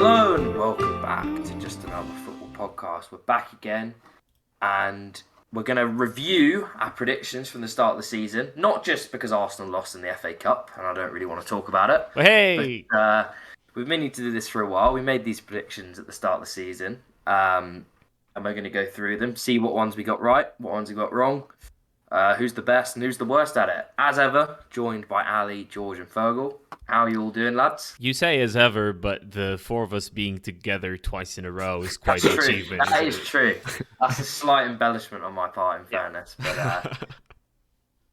Hello and welcome back to Just Another Football Podcast. We're back again and we're going to review our predictions from the start of the season. Not just because Arsenal lost in the FA Cup and I don't really want to talk about it. Hey! But, we've been needing to do this for a while. We made these predictions at the start of the season. And we're going to go through them, see what ones we got right, what ones we got wrong, who's the best and who's the worst at it. As ever, joined by Ali, George and Fergal. How are you all doing, lads? You say as ever, but the four of us being together twice in a row is quite an achievement. That is true. That's a slight embellishment on my part, in fairness. But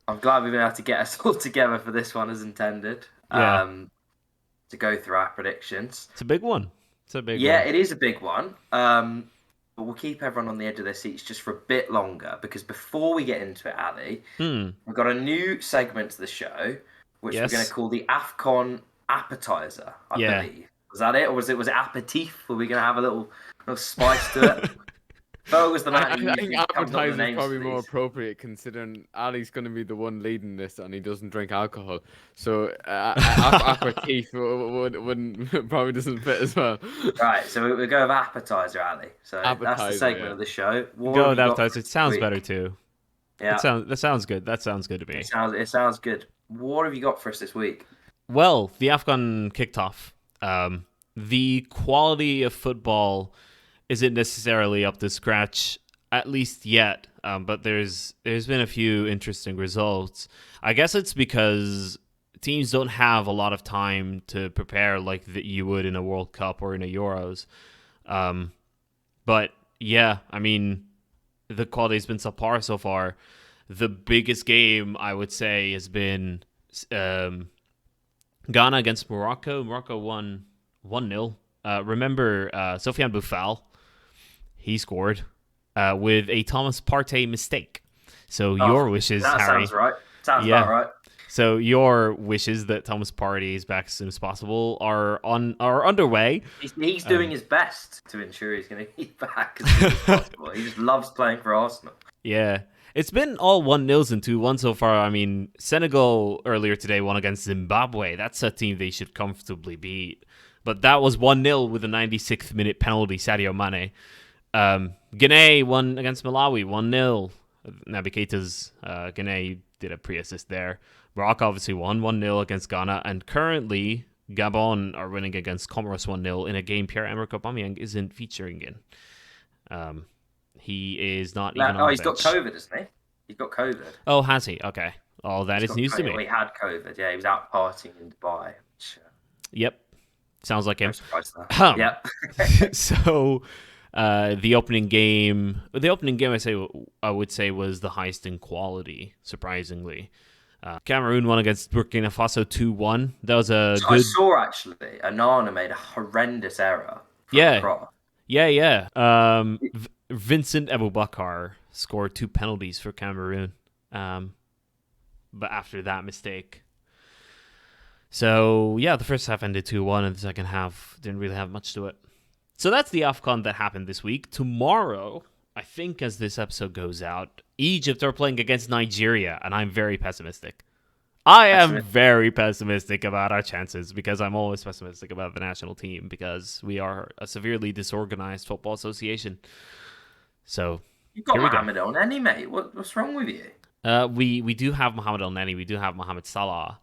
I'm glad we've been able to get us all together for this one as intended. To go through our predictions. It's a big one. Yeah, it is a big one. But we'll keep everyone on the edge of their seats just for a bit longer, because before we get into it, Ali, we've got a new segment to the show, which we're going to call the AFCON appetizer, I believe. Was that it? Or was it aperitif? Were we going to have a little spice to it? Fergal was the man I think appetizer is probably more appropriate, considering Ali's going to be the one leading this and he doesn't drink alcohol. So aperitif probably doesn't fit as well. Right, so we'll go with appetizer, Ali. So that's the segment of the show. Go with appetizer. It sounds better too. Yeah, that sounds good. That sounds good to me. It sounds good. What have you got for us this week? Well, the AFCON kicked off. The quality of football isn't necessarily up to scratch, at least yet. But there's been a few interesting results. I guess it's because teams don't have a lot of time to prepare like that you would in a World Cup or in a Euros. But yeah, I mean, the quality has been subpar so far. The biggest game, I would say, has been Ghana against Morocco. Morocco won 1-0. Remember, Sofiane Boufal, he scored with a Thomas Partey mistake. So your wishes, that Harry. Sounds right. Sounds about right. So your wishes that Thomas Partey is back as soon as possible are underway. He's doing his best to ensure he's going to be back as soon as possible. He just loves playing for Arsenal. Yeah. It's been all 1-0s and 2-1 so far. I mean, Senegal earlier today won against Zimbabwe. That's a team they should comfortably beat. But that was 1-0 with a 96th minute penalty, Sadio Mane. Guinea won against Malawi, 1-0. Naby Keita's Guinea did a pre-assist there. Morocco obviously won 1-0 against Ghana. And currently, Gabon are winning against Comoros 1-0 in a game Pierre-Emerick Aubameyang isn't featuring in. He is not even on the he's bench. got COVID, isn't he? He's got COVID. Oh, has he? Okay. Oh, that is news to me. Well, he had COVID. Yeah, he was out partying in Dubai. Yep. Sounds like him. Yep. So, the opening game, I would say was the highest in quality, surprisingly. Cameroon won against Burkina Faso 2-1. That was a good... I saw, actually, Anana made a horrendous error. Yeah. Vincent Aboubakar scored 2 penalties for Cameroon. But after that mistake. So, yeah, the first half ended 2-1, and the second half didn't really have much to it. So that's the AFCON that happened this week. Tomorrow, I think as this episode goes out, Egypt are playing against Nigeria, and I'm very pessimistic. I am very pessimistic about our chances, because I'm always pessimistic about the national team, because we are a severely disorganized football association. So you've got Mohamed El Neni, mate. What's wrong with you? We do have Mohamed El Neni. We do have Mohamed Salah.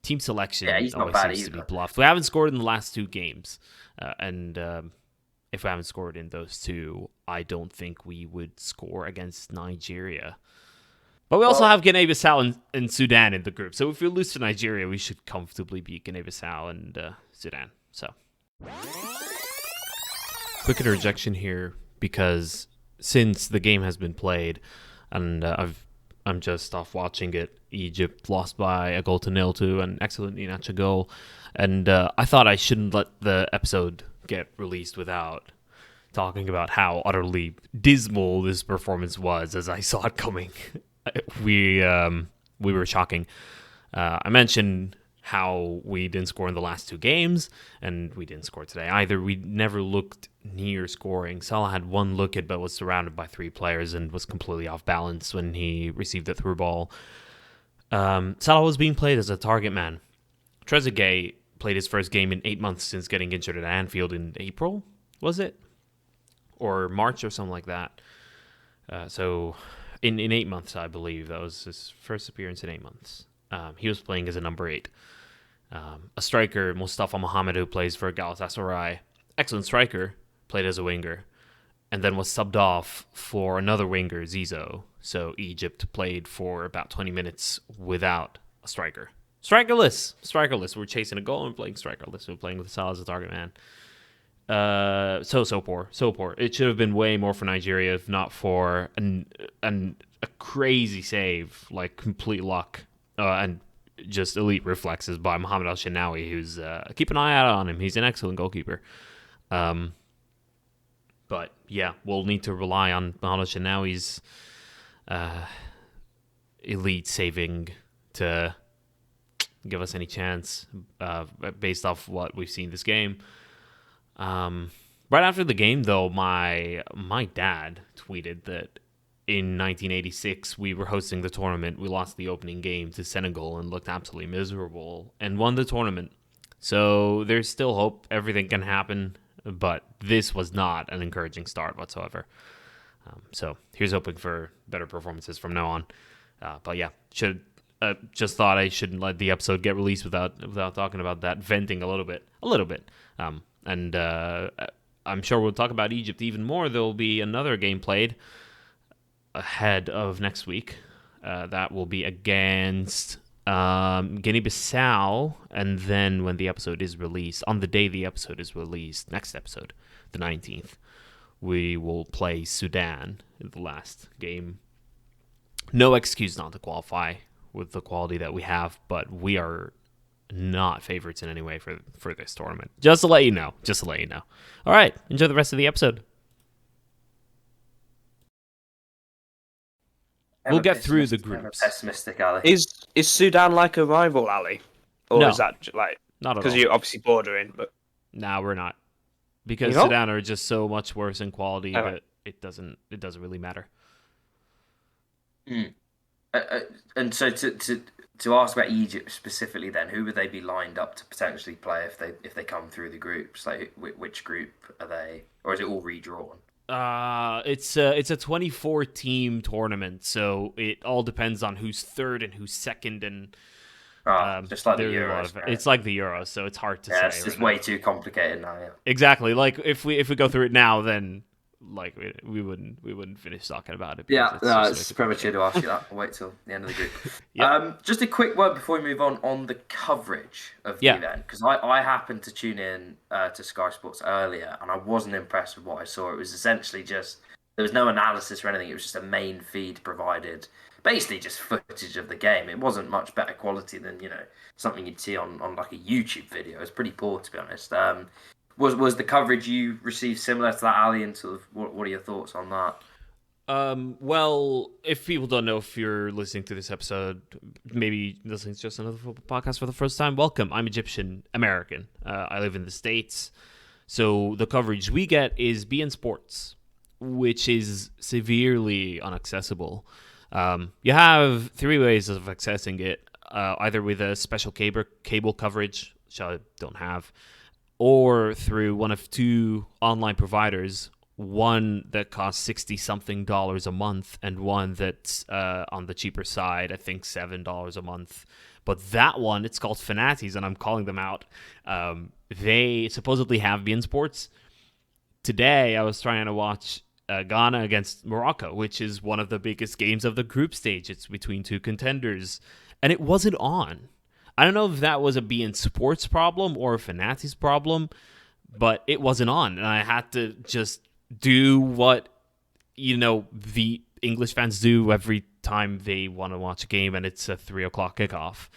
Team selection always seems to be bluffed. We haven't scored in the last 2 games. And if we haven't scored in those 2, I don't think we would score against Nigeria. But we also have Guinea-Bissau and Sudan in the group. So if we lose to Nigeria, we should comfortably beat Guinea-Bissau and Sudan. So, quick interjection here, because since the game has been played and I'm just off watching it, Egypt lost by 1-0 to an excellent Iheanacho goal. And I thought I shouldn't let the episode get released without talking about how utterly dismal this performance was as I saw it coming. We were shocking. I mentioned how we didn't score in the last 2 games, and we didn't score today either. We never looked near scoring. Salah had 1 look at, but was surrounded by 3 players and was completely off balance when he received the through ball. Salah was being played as a target man. Trezeguet played his first game in 8 months since getting injured at Anfield in April, was it? Or March or something like that. So in 8 months, I believe. That was his first appearance in 8 months. He was playing as a number 8. A striker, Mustafa Mohamed, who plays for Galatasaray. Excellent striker, played as a winger. And then was subbed off for another winger, Zizou. So Egypt played for about 20 minutes without a striker. Strikerless. We're chasing a goal and playing strikerless. We're playing with Salah as a target man. So poor. It should have been way more for Nigeria, if not for a crazy save, like complete luck, and just elite reflexes by Mohamed Al Shenawi, who's keep an eye out on him. He's an excellent goalkeeper. But yeah, we'll need to rely on Mohamed Shenawi's elite saving to give us any chance based off what we've seen this game. Right after the game, though, my dad tweeted that in 1986 we were hosting the tournament. We lost the opening game to Senegal and looked absolutely miserable and won the tournament. So there's still hope. Everything can happen. But this was not an encouraging start whatsoever. So here's hoping for better performances from now on. But yeah, just thought I shouldn't let the episode get released without talking about that, venting a little bit. And I'm sure we'll talk about Egypt even more. There will be another game played ahead of next week. That will be against Guinea-Bissau, and then when the episode is released, on the day the episode is released, next episode, the 19th, we will play Sudan in the last game. No excuse not to qualify with the quality that we have, but we are not favorites in any way for this tournament. Just to let you know. All right, enjoy the rest of the episode. We'll get through the groups. Pessimistic, Ali. Is Sudan like a rival, Ali? Or No, is that like not at all? Because you're obviously bordering, but no, we're not. Because Sudan are just so much worse in quality that it doesn't really matter. And so to ask about Egypt specifically, then who would they be lined up to potentially play if they come through the groups? Like which group are they, or is it all redrawn? It's a 24-team tournament, so it all depends on who's third and who's second, and just like the Euros. Right? It's like the Euros, so it's hard to say. It's just way too complicated now. Yeah. Exactly. Like if we go through it now, then like we wouldn't finish talking about it. Yeah, it's premature to ask you that. I'll wait till the end of the group. Yep. Just a quick word before we move on the coverage of the event, because I happened to tune in to Sky Sports earlier, and I wasn't impressed with what I saw. It was essentially just, there was no analysis or anything. It was just a main feed provided, basically just footage of the game. It wasn't much better quality than something you'd see on like a YouTube video. It was pretty poor, to be honest. Was the coverage you received similar to that, Ali? And sort of, what are your thoughts on that? Well, if people don't know, if you're listening to this episode, maybe listening to just another football podcast for the first time, welcome. I'm Egyptian American. I live in the States. So the coverage we get is beIN Sports, which is severely inaccessible. You have 3 ways of accessing it, either with a special cable coverage, which I don't have, or through one of 2 online providers, one that costs $60-something a month and one that's on the cheaper side, I think $7 a month. But that one, it's called Fanatis, and I'm calling them out. They supposedly have beIN Sports. Today, I was trying to watch Ghana against Morocco, which is one of the biggest games of the group stage. It's between 2 contenders, and it wasn't on. I don't know if that was a beIN Sports problem or a Fanatis problem, but it wasn't on, and I had to just do what the English fans do every time they want to watch a game, and it's a 3:00 kickoff.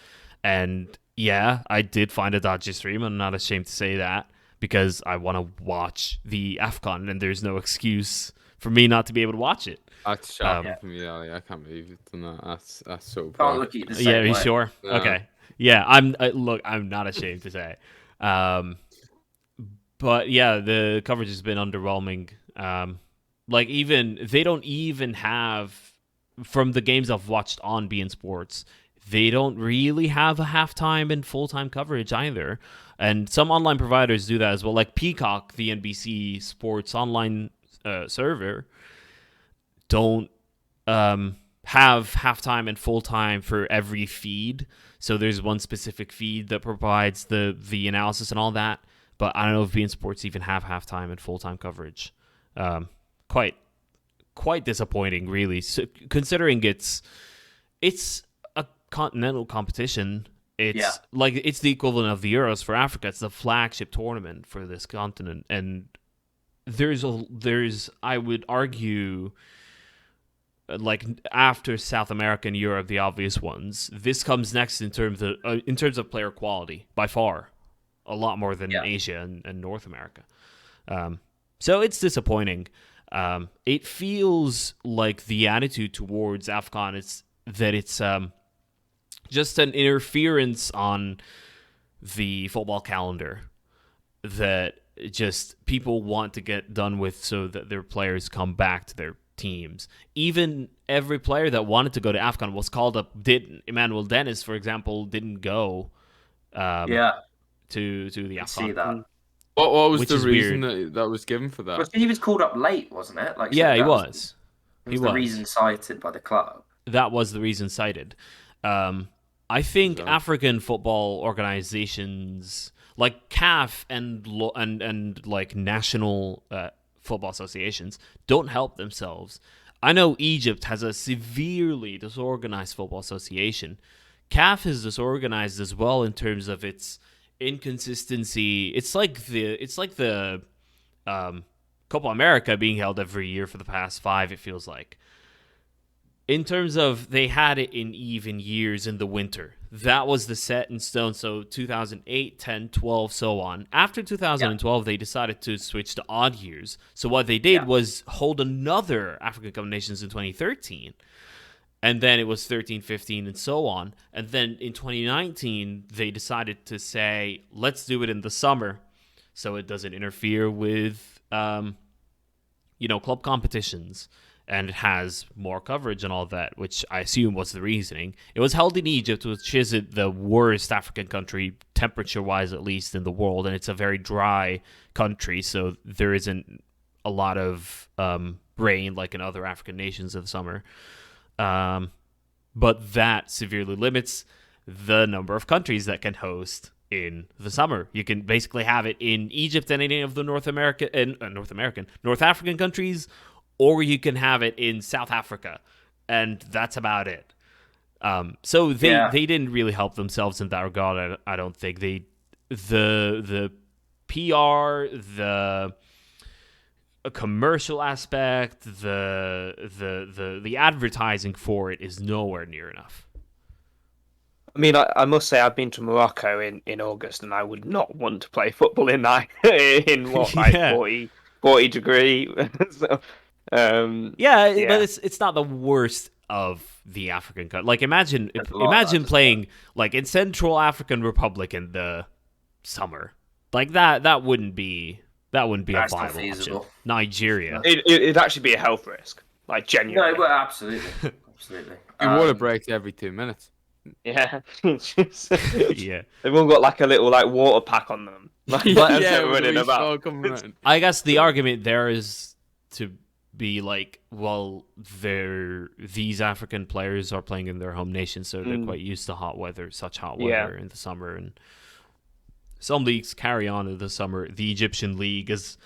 And yeah, I did find a dodgy stream. I'm not ashamed to say that, because I want to watch the AFCON, and there's no excuse for me not to be able to watch it. That's shocking for me, Ali. I can't believe you've done that. That's so poor. Can't look at you the same are you way. Sure? Yeah. Okay. Yeah, I'm not ashamed to say. But yeah, the coverage has been underwhelming. They don't even have, from the games I've watched on beIN Sports, they don't really have a halftime and full-time coverage either. And some online providers do that as well. Like Peacock, the NBC Sports online server, don't have halftime and full-time for every feed. So there's one specific feed that provides the analysis and all that. But I don't know if beIN Sports even have halftime and full-time coverage. Quite disappointing, really. So, considering it's a continental competition. It's like it's the equivalent of the Euros for Africa. It's the flagship tournament for this continent, and there's I would argue, like after South America and Europe, the obvious ones. This comes next in terms of player quality by far, a lot more than Asia and North America. So it's disappointing. It feels like the attitude towards AFCON is that it's just an interference on the football calendar that just people want to get done with so that their players come back to their teams. Even every player that wanted to go to AFCON was called up. Emmanuel Dennis, for example, didn't go to the AFCON. See that. What was the reason that was given for that? Well, he was called up late, wasn't it? Like, yeah, he was. It was the reason cited by the club. That was the reason cited. I think African football organizations like CAF and like national football associations don't help themselves. I know Egypt has a severely disorganized football association. CAF is disorganized as well in terms of its inconsistency. It's like the Copa America being held every year for the past 5. It feels like. In terms of, they had it in even years in the winter. That was the set in stone. So 2008, 10, 12, so on. After 2012, they decided to switch to odd years. So what they did was hold another African Cup of Nations in 2013. And then it was 13, 15, and so on. And then in 2019, they decided to say, let's do it in the summer so it doesn't interfere with, club competitions. And it has more coverage and all that, which I assume was the reasoning. It was held in Egypt, which isn't the worst African country, temperature-wise at least, in the world. And it's a very dry country, so there isn't a lot of rain like in other African nations in the summer. But that severely limits the number of countries that can host in the summer. You can basically have it in Egypt and any of the North African countries, or you can have it in South Africa, and that's about it. So they didn't really help themselves in that regard. I don't think the PR, the commercial aspect, the advertising for it is nowhere near enough. I mean, I must say I've been to Morocco in August, and I would not want to play football in that in 40 degree. So, but it's not the worst of the African country. Like imagine playing like in Central African Republic in the summer. Like that wouldn't be a viable option. Nigeria. It'd actually be a health risk. Like genuinely. No, well, absolutely. Water breaks every 2 minutes. Yeah. Yeah. They've all got like a little like water pack on them. Running about. I guess the argument there is to be like, well, these African players are playing in their home nation, so they're quite used to hot weather in the summer, and some leagues carry on in the summer. The Egyptian league has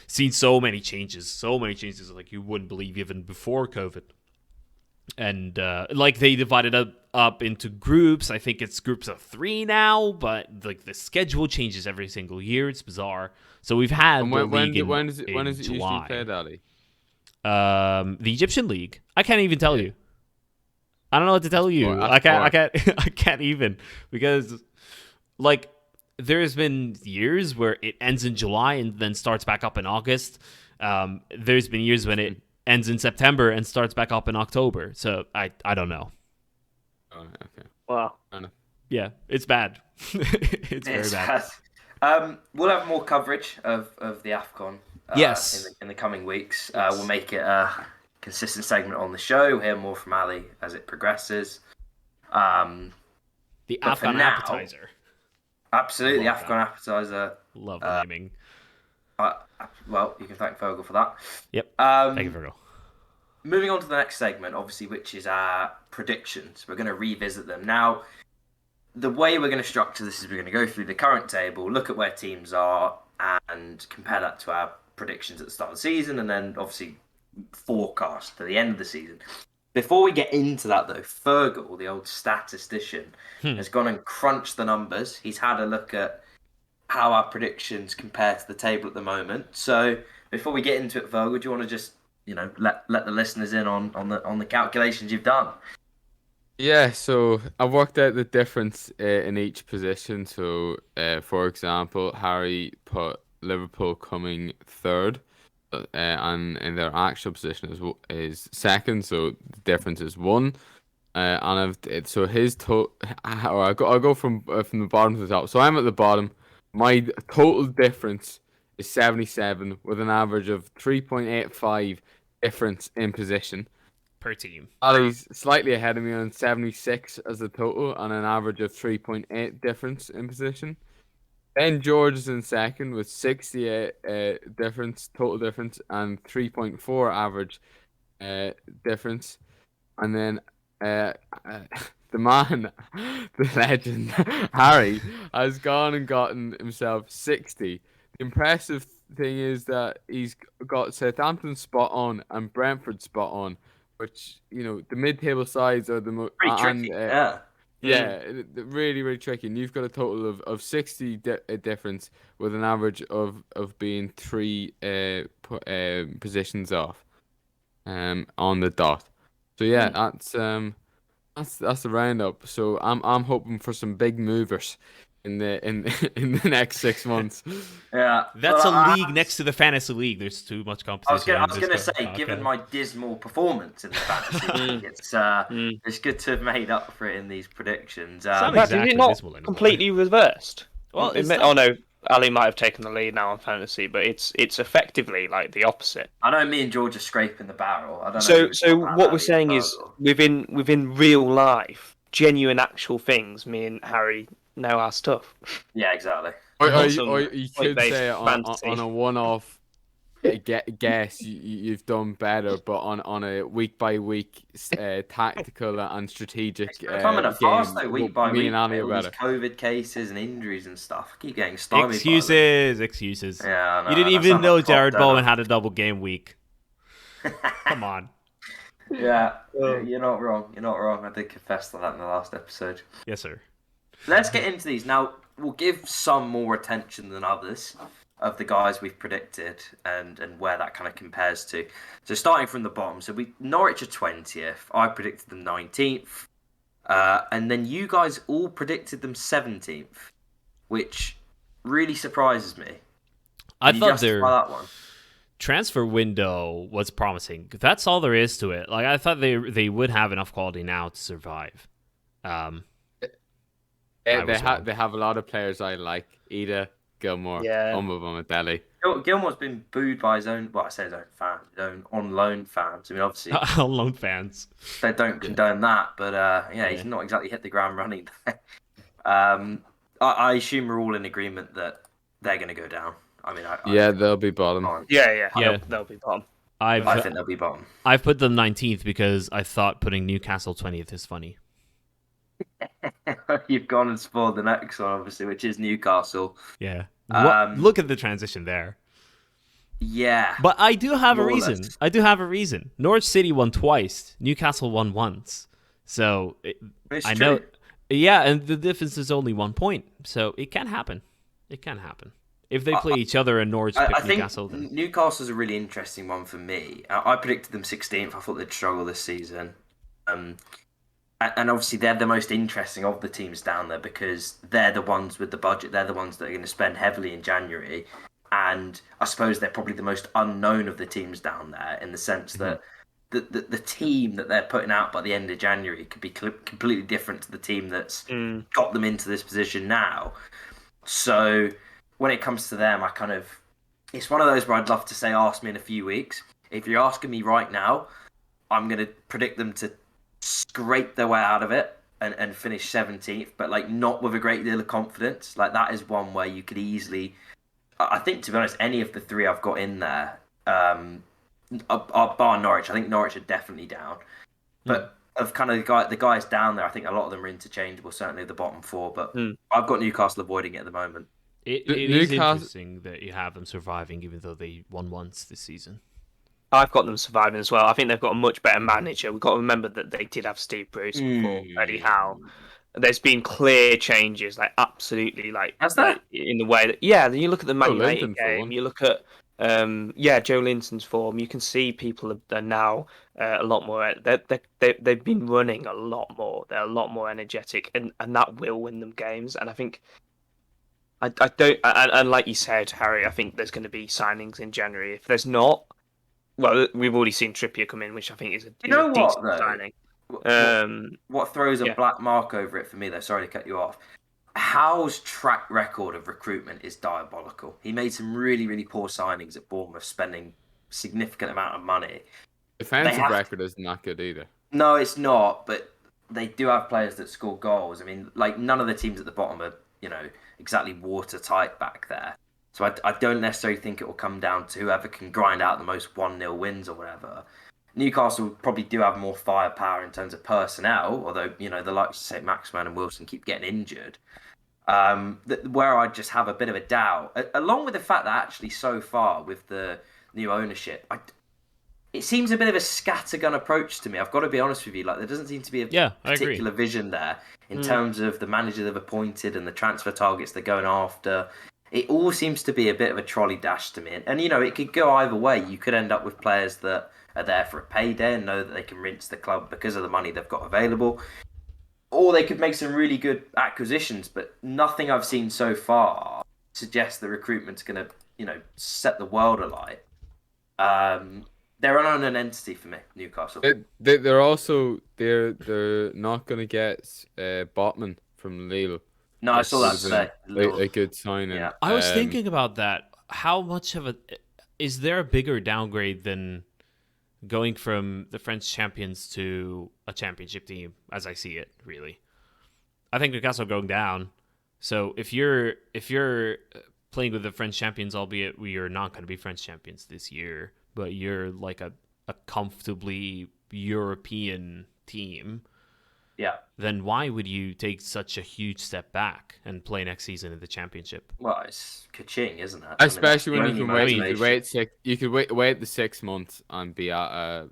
seen so many changes like you wouldn't believe even before COVID. And like they divided up into groups. I think it's groups of 3 now, but like the schedule changes every single year. It's bizarre. So we've had when is it usually played, Ali? The Egyptian league. I can't even tell you. I don't know what to tell you. I can't even, because like there's been years where it ends in July and then starts back up in August. There's been years when it ends in September and starts back up in October. So I don't know. Oh, okay. Wow. Yeah, it's bad. It's very bad. We'll have more coverage of the AFCON. Yes. In the coming weeks. We'll make it a consistent segment on the show. We'll hear more from Ali as it progresses. The Afghan appetizer. Absolutely, Afghan appetizer. Love the naming. Well, you can thank Vogel for that. Yep. Thank you, Vogel. Moving on to the next segment, obviously, which is our predictions. We're going to revisit them. Now, the way we're going to structure this is we're going to go through the current table, look at where teams are, and compare that to our predictions at the start of the season, and then obviously forecast to the end of the season. Before we get into that, though, Fergal, the old statistician, has gone and crunched the numbers. He's had a look at how our predictions compare to the table at the moment. So before we get into it, Fergal, do you want to just let the listeners in on the calculations you've done? Yeah, so I've worked out the difference in each position. So, for example, Harry put Liverpool coming third, and in their actual position is second. So the difference is 1. So his total. I'll go from the bottom to the top. So I'm at the bottom. My total difference is 77, with an average of 3.85 difference in position per team. Ali's slightly ahead of me on 76 as a total, and an average of 3.8 difference in position. Then George is in second with 68 total difference, and 3.4 average difference. And then the man, the legend, Harry, has gone and gotten himself 60. The impressive thing is that he's got Southampton spot on and Brentford spot on, which, the mid-table sides are the most... Pretty tricky, yeah. Yeah, really, really tricky. And you've got a total of 60 difference, with an average of being 3 positions off on the dot. So yeah, that's the roundup. So I'm hoping for some big movers in the next 6 months. Yeah, that's a league next to the fantasy league. There's too much competition. I was going to say, given my dismal performance in the fantasy league, it's good to have made up for it in these predictions. Did it not completely reversed? Well, oh no, Ali might have taken the lead now on fantasy, but it's effectively like the opposite. I know me and George are scraping the barrel. I don't know. So what we're saying is, within real life, genuine actual things, me and Harry know our stuff. Yeah, exactly. Or you could say on a one-off guess you've done better, but on a week-by-week tactical and strategic it's coming at fast though, week by week. All these COVID cases and injuries and stuff. I keep getting stymied. Excuses. Yeah, no, you didn't even know Jared Bowen had a double game week. Come on. Yeah, you're not wrong. I did confess to that in the last episode. Yes, sir. Let's get into these now. We'll give some more attention than others of the guys we've predicted and where that kind of compares to. So starting from the bottom, so Norwich are 20th. I predicted them 19th, and then you guys all predicted them 17th, which really surprises me. I thought that one. Transfer window was promising. That's all there is to it. Like, I thought they would have enough quality now to survive. They have a lot of players I like. Ida, Gilmore, Delhi. Gilmore's been booed by his own, I say his own fans, his own on-loan fans. I mean, obviously... on-loan fans. They don't condone that, but he's not exactly hit the ground running. I assume we're all in agreement that they're going to go down. I mean, they'll be bottom. Yeah. They'll be bottom. I think they'll be bottom. I've put them 19th because I thought putting Newcastle 20th is funny. You've gone and spoiled the next one, obviously, which is Newcastle. Yeah. Look at the transition there. Yeah. But I do have a reason. Norwich City won twice. Newcastle won once. So I know. Yeah, and the difference is only 1 point. So it can happen. If they play each other and Norwich pick Newcastle. Then... Newcastle's a really interesting one for me. I predicted them 16th. I thought they'd struggle this season. And obviously they're the most interesting of the teams down there because they're the ones with the budget. They're the ones that are going to spend heavily in January. And I suppose they're probably the most unknown of the teams down there in the sense that the team that they're putting out by the end of January could be completely different to the team that's got them into this position now. So when it comes to them, it's one of those where I'd love to say, ask me in a few weeks. If you're asking me right now, I'm going to predict them to scrape their way out of it, and finish 17th, but like not with a great deal of confidence. Like that is one where you could easily, I think, to be honest, any of the three I've got in there, bar Norwich. I think Norwich are definitely down, but of kind of the guys down there, I think a lot of them are interchangeable. Certainly the bottom four, but I've got Newcastle avoiding it at the moment. It is interesting that you have them surviving, even though they won once this season. I've got them surviving as well. I think they've got a much better manager. We've got to remember that they did have Steve Bruce before Eddie Howe. There's been clear changes, like absolutely, like has that in the way that Then you look at the Man United game. You look at Joe Linton's form. You can see people are now a lot more. They've been running a lot more. They're a lot more energetic, and that will win them games. And I think I don't. And like you said, Harry, I think there's going to be signings in January. If there's not, well, we've already seen Trippier come in, which I think is a decent signing. What throws a black mark over it for me, though, sorry to cut you off, Howe's track record of recruitment is diabolical. He made some really, really poor signings at Bournemouth, spending significant amount of money. Defensive record is not good either. No, it's not, but they do have players that score goals. I mean, like, none of the teams at the bottom are, exactly watertight back there. So I don't necessarily think it will come down to whoever can grind out the most 1-0 wins or whatever. Newcastle probably do have more firepower in terms of personnel, although, the likes of St. Maximin and Wilson keep getting injured. Where I just have a bit of a doubt, along with the fact that actually so far with the new ownership, it seems a bit of a scattergun approach to me. I've got to be honest with you. Like, there doesn't seem to be a particular vision there in terms of the manager they've appointed and the transfer targets they're going after. It all seems to be a bit of a trolley dash to me. And, it could go either way. You could end up with players that are there for a payday and know that they can rinse the club because of the money they've got available. Or they could make some really good acquisitions, but nothing I've seen so far suggests that recruitment's going to, set the world alight. They're an unknown entity for me, Newcastle. They're also they're not going to get Botman from Lille. No, I saw that today. A good signing. Yeah. I was thinking about that. How much of is there a bigger downgrade than going from the French champions to a championship team, as I see it, really? I think Newcastle going down. So if you're playing with the French champions, albeit we are not going to be French champions this year, but you're like a comfortably European team, then why would you take such a huge step back and play next season in the championship? Well, it's ka-ching, isn't it? Especially when you can wait the 6 months and be at a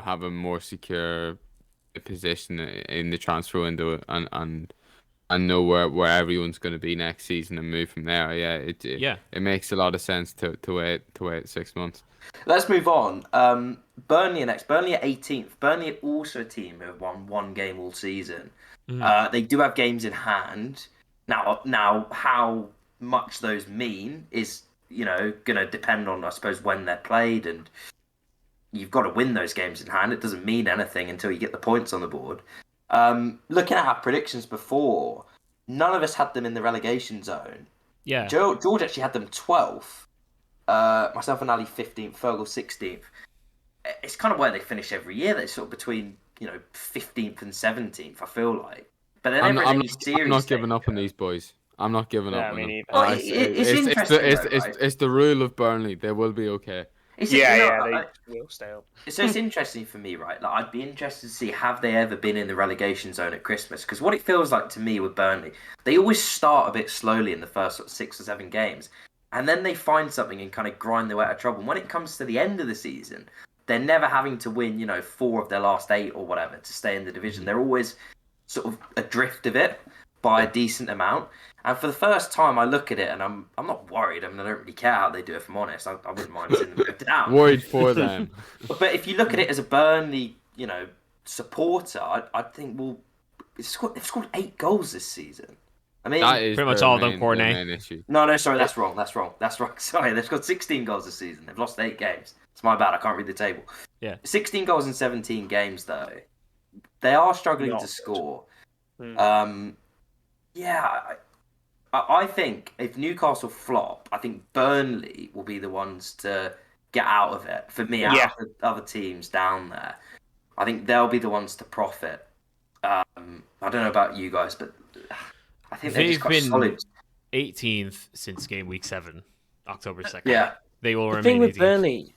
have a more secure position in the transfer window and know where everyone's going to be next season and move from there. It makes a lot of sense to wait 6 months. Let's move on. Burnley are next. Burnley are 18th. Burnley are also a team who have won one game all season. They do have games in hand. Now, how much those mean is, going to depend on, I suppose, when they're played, and you've got to win those games in hand. It doesn't mean anything until you get the points on the board. Looking at our predictions before, none of us had them in the relegation zone. Yeah. George actually had them 12th. Myself and Ali 15th, Fergal 16th. It's kind of where they finish every year. They're sort of between 15th and 17th, I feel like. But then I'm not giving up on these boys. I'm not giving up on them. Well, it's interesting. It's the rule of Burnley. They will be okay. They will stay up. So it's interesting for me, right? Like, I'd be interested to see, have they ever been in the relegation zone at Christmas? Because what it feels like to me with Burnley, they always start a bit slowly in the first 6 or 7 games. And then they find something and kind of grind their way out of trouble. And when it comes to the end of the season, they're never having to win, 4 of their last 8 or whatever to stay in the division. They're always sort of adrift of it by a decent amount. And for the first time, I look at it and I'm not worried. I mean, I don't really care how they do, if I'm honest. I wouldn't mind seeing them go down. Worried for them. But if you look at it as a Burnley, supporter, I think, well, they've scored 8 goals this season. I mean, that is pretty much all of them, Cornet. No, sorry, that's wrong. Sorry, they've scored 16 goals this season. They've lost 8 games. It's my bad. I can't read the table. Yeah. 16 goals in 17 games, though. They are struggling to score. I think if Newcastle flop, I think Burnley will be the ones to get out of it. For me, out of the other teams down there, I think they'll be the ones to profit. I don't know about you guys, but I think they've just got been solid. 18th since game week 7, October 2nd. Yeah. They will The remain thing with 18th. Burnley,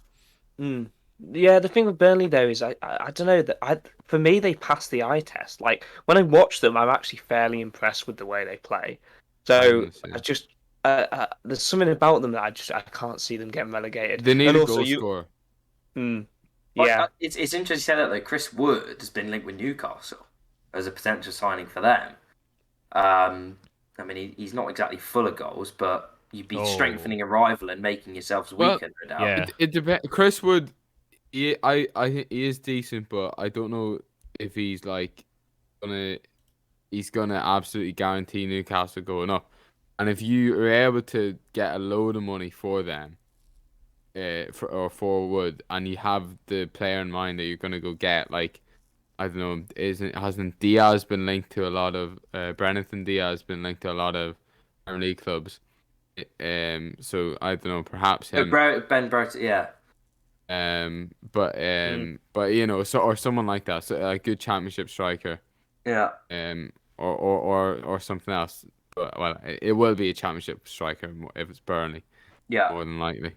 yeah, the thing with Burnley though is I don't know that for me they pass the eye test. Like when I watch them, I'm actually fairly impressed with the way they play. So I just there's something about them that I can't see them getting relegated. They need and a also goal scorer. Yeah, It's interesting you say that though. Chris Wood has been linked with Newcastle as a potential signing for them. I mean, he's not exactly full of goals, but you'd be strengthening a rival and making yourselves weaker, no doubt. Yeah. It depends. Chris Wood, I think he is decent, but I don't know if he's like he's gonna absolutely guarantee Newcastle going up. And if you are able to get a load of money for them, for Wood, and you have the player in mind that you're gonna go get, like, I don't know, hasn't Diaz been linked to a lot of Brennan Diaz been linked to a lot of Premier League clubs? So I don't know, perhaps him. Ben Burt, yeah. But you know, or someone like that, so a good championship striker. Yeah. Or something else. But well, it will be a championship striker if it's Burnley. Yeah. More than likely.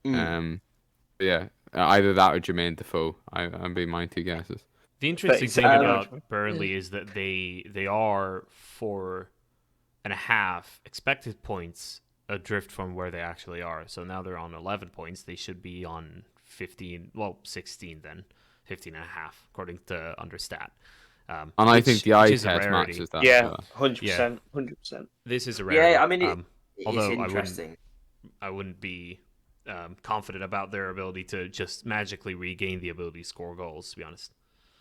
Yeah, either that or Jermaine Defoe. I'd be my two guesses. The interesting thing about Burnley is that they are 4.5 expected points adrift from where they actually are. So now they're on 11 points. They should be on 16 then. 15.5 according to Understat. And I think the eye test matches that. Yeah, 100%. 100%. This is a rarity. Yeah, I mean, although it's interesting. I wouldn't be confident about their ability to just magically regain the ability to score goals, to be honest.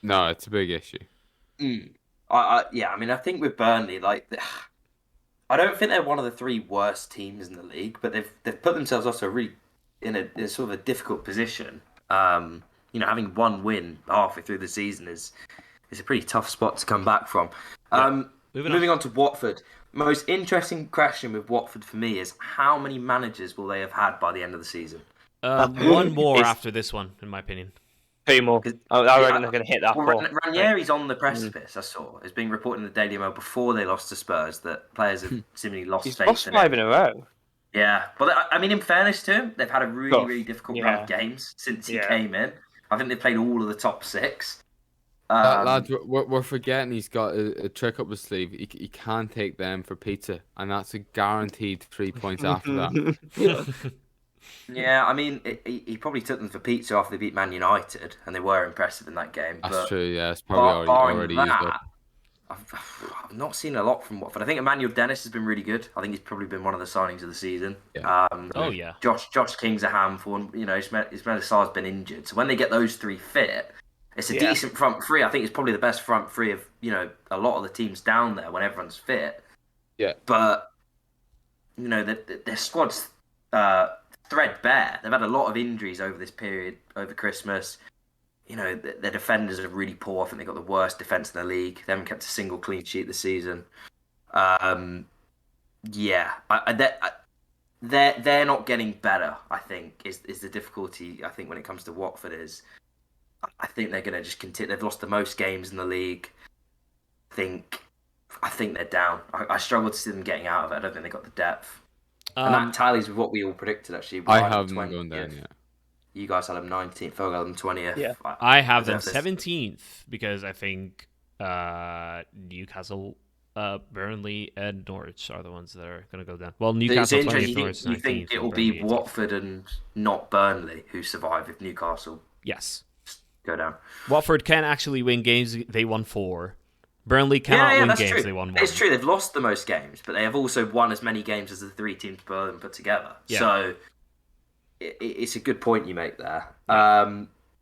No, it's a big issue. I mean, I think with Burnley, like, I don't think they're one of the 3 worst teams in the league, but they've put themselves also really in a sort of a difficult position. Having one win halfway through the season is a pretty tough spot to come back from. Moving on to Watford. Most interesting question with Watford for me is how many managers will they have had by the end of the season? One more after this one, in my opinion. 2 more. I reckon they're going to hit that. Ranieri's on the precipice. I saw. It's being reported in the Daily Mail before they lost to Spurs that players have seemingly lost faith. He's lost in 5 it. in a row. Yeah, but I mean, in fairness to him, they've had a really, really difficult run of games since he came in. I think they've played all of the top 6. Lads, we're forgetting he's got a trick up his sleeve. He can't take them for pizza, and that's a guaranteed 3 points after that. Yeah, I mean, he probably took them for pizza after they beat Man United, and they were impressive in that game. That's true, yeah. It's probably already used up. I've not seen a lot from Watford. I think Emmanuel Dennis has been really good. I think he's probably been one of the signings of the season. Yeah. Josh King's a handful, and Ismaila Sarr's been injured. So when they get those 3 fit, it's a decent front 3. I think it's probably the best front 3 of a lot of the teams down there when everyone's fit. Yeah. But their squad's threadbare. They've had a lot of injuries over this period, over Christmas. Their defenders are really poor. I think they've got the worst defence in the league. They haven't kept a single clean sheet this season. They're not getting better, I think, is the difficulty, I think, when it comes to Watford is I think they're going to just continue. They've lost the most games in the league. I think they're down. I struggle to see them getting out of it. I don't think they've got the depth. And that tallies with what we all predicted, actually. I haven't gone down yet. You guys had them 19th, Phil had them 20th. Yeah. I have them 17th because I think Newcastle, Burnley, and Norwich are the ones that are going to go down. Well, Newcastle 20th, Norwich 19th. You think it will be Watford and not Burnley who survive if Newcastle go down? Watford can actually win games. They won 4. Burnley cannot win games. True. They won 1. It's true. They've lost the most games, but they have also won as many games as the 3 teams Berlin put together. Yeah. So it's a good point you make there.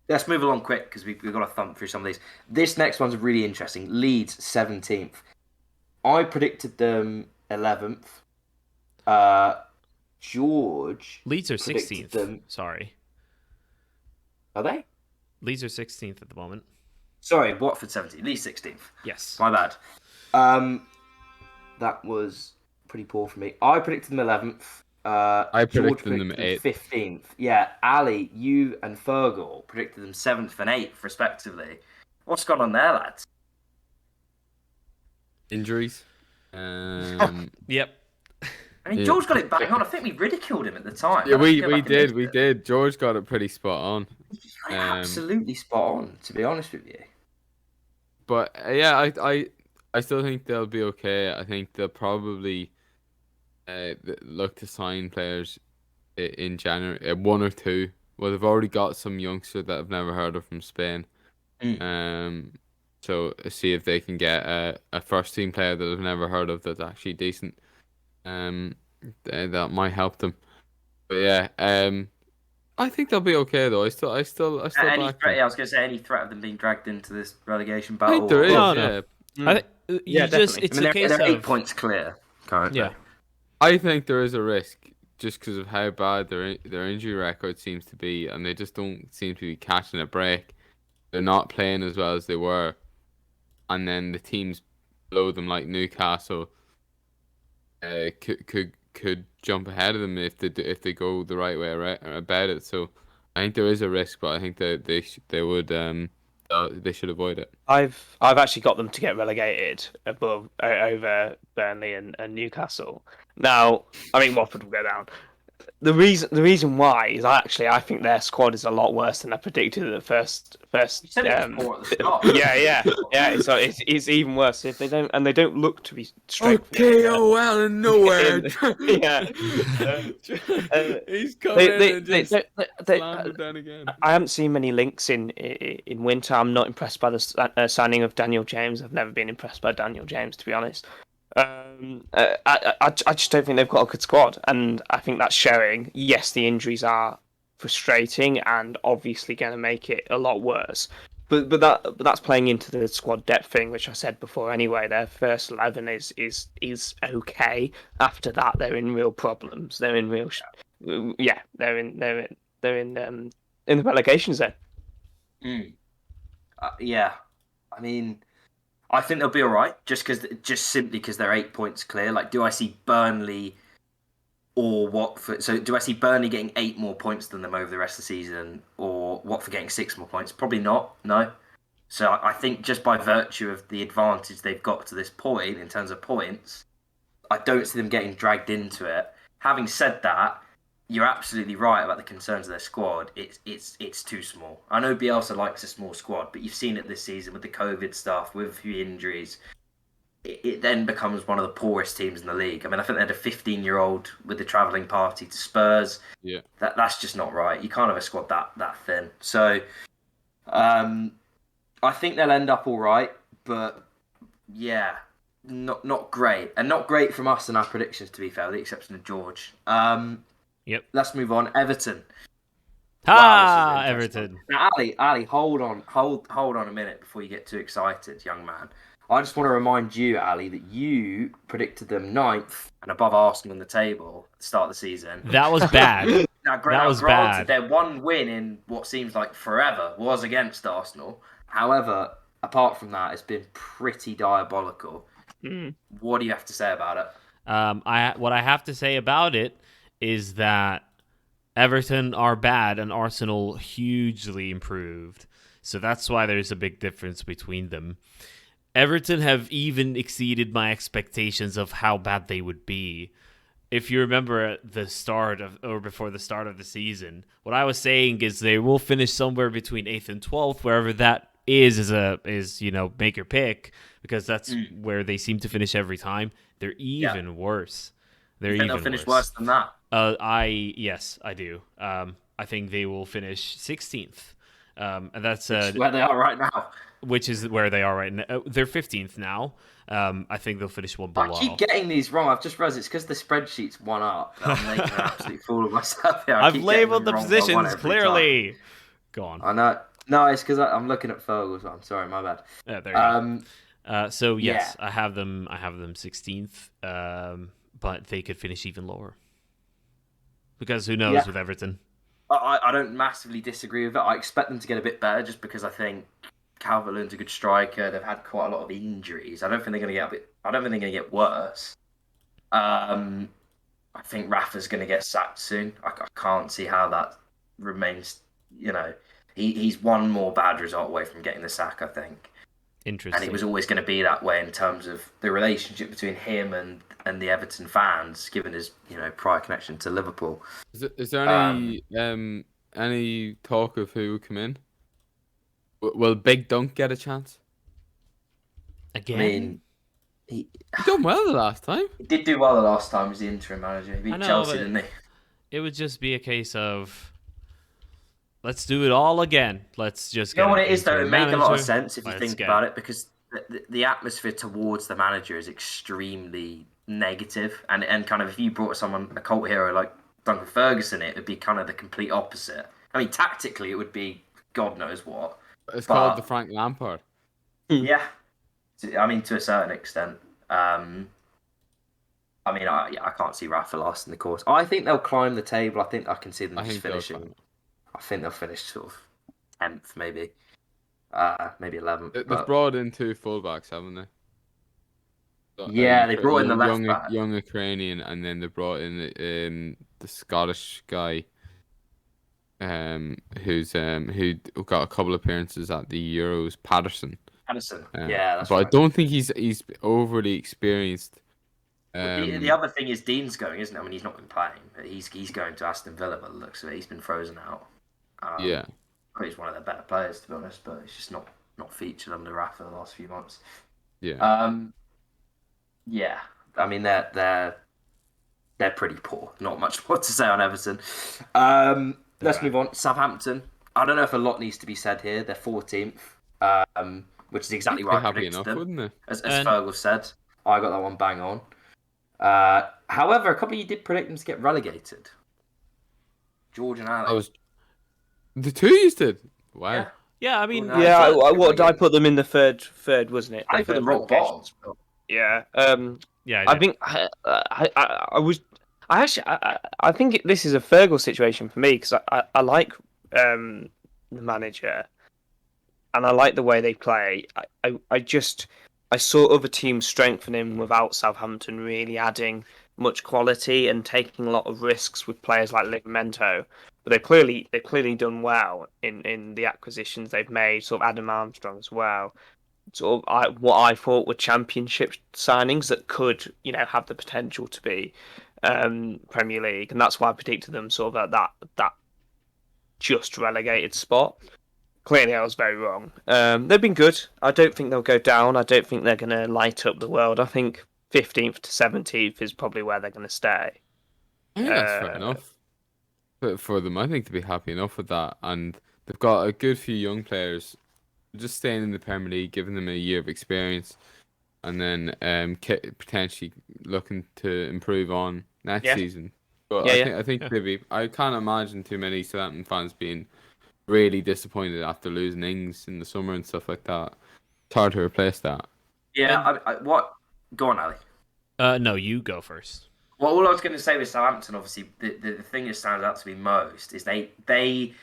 Let's move along quick because we've got to thump through some of these. This next one's really interesting. Leeds 17th. I predicted them 11th. George. Leeds are 16th. Sorry. Are they? Leeds are 16th at the moment. Sorry, Watford 17th. Leeds 16th. Yes. My bad. That was pretty poor for me. I predicted them 11th. I predicted them 8th. 15th. Yeah, Ali, you and Fergal predicted them 7th and 8th, respectively. What's gone on there, lads? Injuries. Yep. I mean, George got it bang on. I think we ridiculed him at the time. Yeah, we did. George got it pretty spot on. Absolutely spot on, to be honest with you. But yeah, I still think they'll be okay. I think they'll probably look to sign players in January, one or two. Well, they've already got some youngster that I've never heard of from Spain. So see if they can get a first team player that I've never heard of that's actually decent. That might help them. But yeah, I think they'll be okay though. I still Any back threat? them. Yeah, I was going to say any threat of them being dragged into this relegation I battle. think there is. No. Yeah. It's a case they're of 8 points clear currently. Yeah. I think there is a risk just because of how bad their injury record seems to be, and they just don't seem to be catching a break. They're not playing as well as they were, and then the teams below them, like Newcastle, could jump ahead of them if they go the right way about it. So I think there is a risk, but I think that they should avoid it. I've actually got them to get relegated over Burnley and Newcastle. Now, I mean Watford will go down. The reason why is I think their squad is a lot worse than I predicted at the first. You said it was poor at the start. yeah. So it's even worse if they don't look to be straight. KOL in nowhere. Yeah. He's coming in and just slammed it down again. I haven't seen many links in winter. I'm not impressed by the signing of Daniel James. I've never been impressed by Daniel James, to be honest. I just don't think they've got a good squad, and I think that's showing. Yes, the injuries are frustrating and obviously going to make it a lot worse. But that's playing into the squad depth thing, which I said before. Anyway, their first 11 is okay. After that, they're in real problems. They're in real, they're in the relegation zone. Yeah, I mean, I think they'll be all right, just simply because they're 8 points clear. Like, do I see Burnley or Watford? So, do I see Burnley getting 8 more points than them over the rest of the season, or Watford getting 6 more points? Probably not. No. So, I think just by virtue of the advantage they've got to this point in terms of points, I don't see them getting dragged into it. Having said that, you're absolutely right about the concerns of their squad. It's too small. I know Bielsa likes a small squad, but you've seen it this season with the COVID stuff, with a few injuries. It then becomes one of the poorest teams in the league. I mean, I think they had a 15-year-old with the travelling party to Spurs. Yeah, that's just not right. You can't have a squad that thin. So, I think they'll end up all right, but yeah, not great, and not great from us and our predictions. To be fair, with the exception of George. Yep. Let's move on. Everton. Wow, Everton. Now, Ali, hold on a minute before you get too excited, young man. I just want to remind you, Ali, that you predicted them 9th and above Arsenal in the table at the start of the season. That was bad. That was bad. Their one win in what seems like forever was against Arsenal. However, apart from that, it's been pretty diabolical. What do you have to say about it? What I have to say about it is that Everton are bad and Arsenal hugely improved. So that's why there's a big difference between them. Everton have even exceeded my expectations of how bad they would be. If you remember at the start of, or before the start of the season, what I was saying is they will finish somewhere between 8th and 12th, wherever that is make your pick, because that's where they seem to finish every time. They're even worse. They'll finish worse than that. Yes, I do. I think they will finish 16th, and that's where they are right now. Which is where they are right now. They're 15th now. I think they'll finish one below. I keep getting these wrong. I've just realized it's because the spreadsheet's one up. I'm making an absolute fool of myself here. I've labeled the positions clearly. Time. Go on. I know. No, it's because I'm looking at Fergal's one. Sorry, my bad. Yeah, there you go. So yes, I have them 16th, but they could finish even lower. Because who knows with Everton? I don't massively disagree with it. I expect them to get a bit better just because I think Calvert-Lewin's a good striker. They've had quite a lot of injuries. I don't think they're going to get worse. I think Rafa's going to get sacked soon. I can't see how that remains. He's one more bad result away from getting the sack, I think. Interesting. And it was always going to be that way in terms of the relationship between him and the Everton fans, given his prior connection to Liverpool. Is there any talk of who would come in? Will Big Dunk get a chance? Again? I mean, he done well the last time. He did do well the last time as the interim manager. He beat Chelsea, didn't he? It would just be a case of, let's do it all again. Let's just get. You know what it is, though? It makes a lot of sense if you think about it, because the atmosphere towards the manager is extremely negative, and kind of if you brought a cult hero like Duncan Ferguson, it would be kind of the complete opposite. I mean, tactically, it would be God knows what. It's called the Frank Lampard. Yeah, I mean, to a certain extent. I mean, I can't see Rafa lost in the course. I think they'll climb the table. I think I can see them just finishing. I think they'll finish sort of 10th, maybe 11th. They've brought in 2 fullbacks, haven't they? Yeah, they brought in the left back, young Ukrainian, and then they brought in the Scottish guy, who got a couple of appearances at the Euros, Patterson. Yeah, that's but right. I don't think he's overly experienced. The other thing is Dean's going, isn't it? I mean, he's not been playing, but he's going to Aston Villa by the looks of it. He's been frozen out. Yeah. He's one of their better players, to be honest, but it's just not featured under Rafa the last few months. Yeah. Yeah. I mean, they're pretty poor. Not much more to say on Everton. Let's move on. Southampton. I don't know if a lot needs to be said here. They're 14th, which is exactly what I predicted them. As Fergal said, I got that one bang on. However, a couple of you did predict them to get relegated. George and Alex. The two you did? Wow. Yeah, I mean... Yeah, what did I put them in the third, wasn't it? I put them rock bottom. Yeah. Yeah, I think I think this is a Fergal situation for me, because I like the manager, and I like the way they play. I saw other teams strengthening without Southampton really adding much quality and taking a lot of risks with players like Livramento. But they've clearly done well in the acquisitions they've made. Sort of Adam Armstrong as well. Sort of what I thought were championship signings that could have the potential to be Premier League, and that's why I predicted them sort of at that just relegated spot. Clearly, I was very wrong. They've been good. I don't think they'll go down. I don't think they're going to light up the world. I think 15th to 17th is probably where they're going to stay. I think that's fair enough. But for them, I think they'll be happy enough with that. And they've got a good few young players just staying in the Premier League, giving them a year of experience, and then potentially looking to improve on next season. But I think they'll be... I can't imagine too many Southampton fans being really disappointed after losing Ings in the summer and stuff like that. It's hard to replace that. Yeah, what? Go on, Ali. No, you go first. Well, all I was going to say with Southampton, obviously, the thing that stands out to me most is they